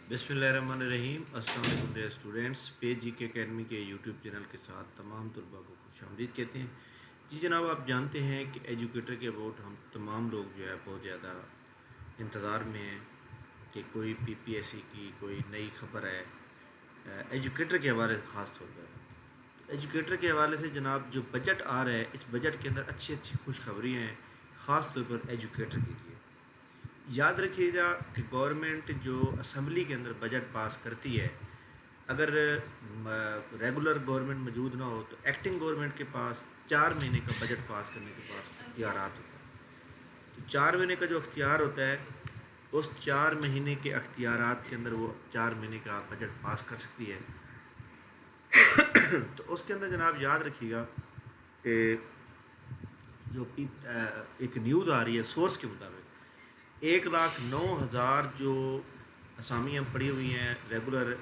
बिस्मिल्लाहिर्रहमानिर्रहीम। अस्सलाम वालेकुम डियर स्टूडेंट्स। पेज जी के अकेडमी के यूट्यूब चैनल के साथ तमाम तलबा को खुशामदीद कहते हैं। जी जनाब, आप जानते हैं कि एजुकेटर के अबाउट हम तमाम लोग जो है बहुत ज़्यादा इंतज़ार में हैं कि कोई पीपीएससी की कोई नई खबर है एजुकेटर के हवाले से ख़ास तौर पर। तो एजुकेटर के हवाले से जनाब जो बजट आ रहा है, इस बजट के अंदर अच्छी अच्छी खुशखबरियाँ हैं ख़ास तौर पर एजुकेटर के लिए। याद रखिएगा कि गवर्नमेंट जो असम्बली के अंदर बजट पास करती है, अगर रेगुलर गवर्नमेंट मौजूद ना हो तो एक्टिंग गवर्नमेंट के पास 4 महीने का बजट पास करने के पास अख्तियारात होता है। तो 4 महीने का जो अख्तियार होता है, उस 4 महीने के अख्तियारात के अंदर वो 4 महीने का बजट पास कर सकती है। तो उसके अंदर जनाब याद रखिएगा कि जो एक न्यूज़ आ रही है सोर्स के मुताबिक 1,09,000 जो असामियाँ पड़ी हुई हैं रेगुलर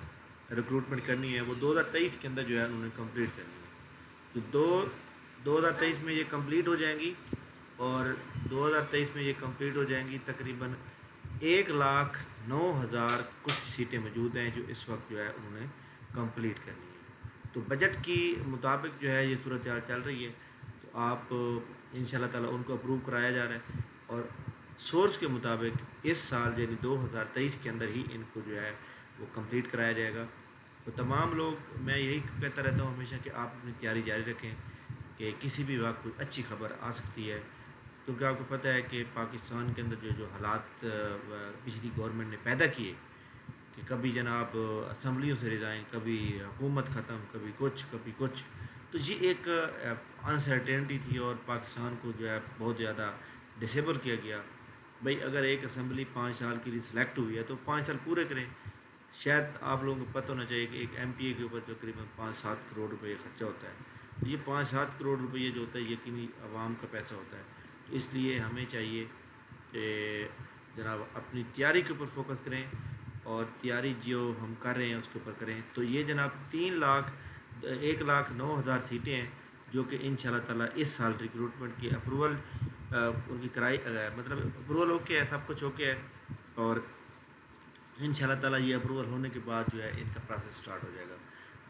रिक्रूटमेंट करनी है, वो 2023 के अंदर जो है उन्होंने कंप्लीट करनी है। तो 2023 में ये कंप्लीट हो जाएंगी और 2023 में ये कंप्लीट हो जाएंगी। तकरीबन 1,09,000 कुछ सीटें मौजूद हैं जो इस वक्त जो है उन्होंने कंप्लीट करनी है। तो बजट की मुताबिक जो है ये सूरत हाल चल रही है। तो आप इंशाल्लाह ताला उनको अप्रूव कराया जा रहा है और सोर्स के मुताबिक इस साल यानी 2023 के अंदर ही इनको जो है वो कंप्लीट कराया जाएगा। तो तमाम लोग, मैं यही कहता रहता हूँ हमेशा कि आप अपनी तैयारी जारी रखें कि किसी भी वक्त कोई अच्छी खबर आ सकती है, क्योंकि आपको पता है कि पाकिस्तान के अंदर जो हालात पिछली गवर्नमेंट ने पैदा किए कि कभी जनाब असम्बलियों से रिज़ाइन, कभी हुकूमत ख़त्म, कभी कुछ, तो ये एक अनसर्टेनिटी थी और पाकिस्तान को जो है बहुत ज़्यादा डिसेबल किया गया। भाई अगर एक असम्बली 5 साल के लिए सिलेक्ट हुई है तो 5 साल पूरे करें। शायद आप लोगों को पता होना चाहिए कि एक एमपीए के ऊपर तकरीबन 5-7 करोड़ रुपये खर्चा होता है। तो ये 5-7 करोड़ रुपये जो होता है यकीनी आवाम का पैसा होता है। तो इसलिए हमें चाहिए कि जनाब अपनी तैयारी के ऊपर फोकस करें और तैयारी जो हम कर रहे हैं उसके ऊपर करें। तो ये जनाब 1,09,000 सीटें हैं जो कि इंशाल्लाह ताला इस साल रिक्रूटमेंट की अप्रूवल उनकी कराई, मतलब अप्रूवल ओके है, सब कुछ ओके है और इंशाल्लाह ताला ये अप्रूवल होने के बाद जो है इनका प्रोसेस स्टार्ट हो जाएगा।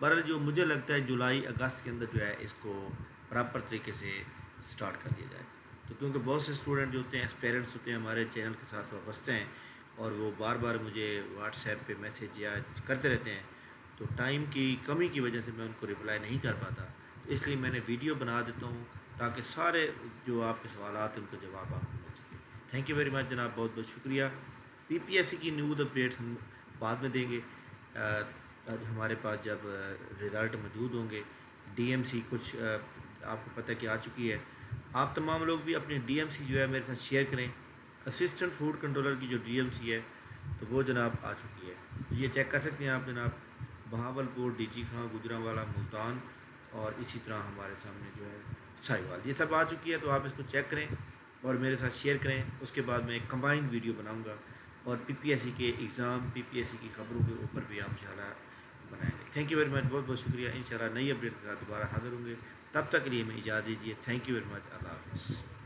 बहरहाल जो मुझे लगता है जुलाई अगस्त के अंदर जो है इसको प्रॉपर तरीके से स्टार्ट कर दिया जाए। तो क्योंकि बहुत से स्टूडेंट जो होते हैं, एस्पेरेंट्स होते हैं, हमारे चैनल के साथ वाबस्ते हैं और वो बार बार मुझे व्हाट्सएप पे मैसेज या करते रहते हैं, तो टाइम की कमी की वजह से मैं उनको रिप्लाई नहीं कर पाता। तो इसलिए मैंने वीडियो बना देता हूँ ताकि सारे जो आपके सवाल हैं उनको जवाब आपको मिल सके। थैंक यू वेरी मच जनाब, बहुत बहुत शुक्रिया। पीपीएससी की न्यूज़ अपडेट्स हम बाद में देंगे। आज हमारे पास जब रिज़ल्ट मौजूद होंगे, डीएमसी कुछ आपको पता है कि आ चुकी है। आप तमाम लोग भी अपनी डीएमसी जो है मेरे साथ शेयर करें। असिस्टेंट फूड कंट्रोलर की जो डीएमसी है तो वो जनाब आ चुकी है। तो ये चेक कर सकते हैं आप जनाब, बहावलपुर, डीजी खां, गुजरांवाला, मुल्तान और इसी तरह हमारे सामने जो है साहिवाल, ये सब आ चुकी है। तो आप इसको चेक करें और मेरे साथ शेयर करें। उसके बाद मैं एक कंबाइंड वीडियो बनाऊंगा और पीपीएससी के एग्ज़ाम, पीपीएससी की खबरों के ऊपर भी हम इंशाल्लाह बनाएंगे। थैंक यू वेरी मच, बहुत बहुत शुक्रिया। इंशाल्लाह नई अपडेट के साथ दोबारा हाज़िर होंगे। तब तक के लिए मैं इजाज़त दीजिए। Thank you very much. अल्लाह हाफ़िज़।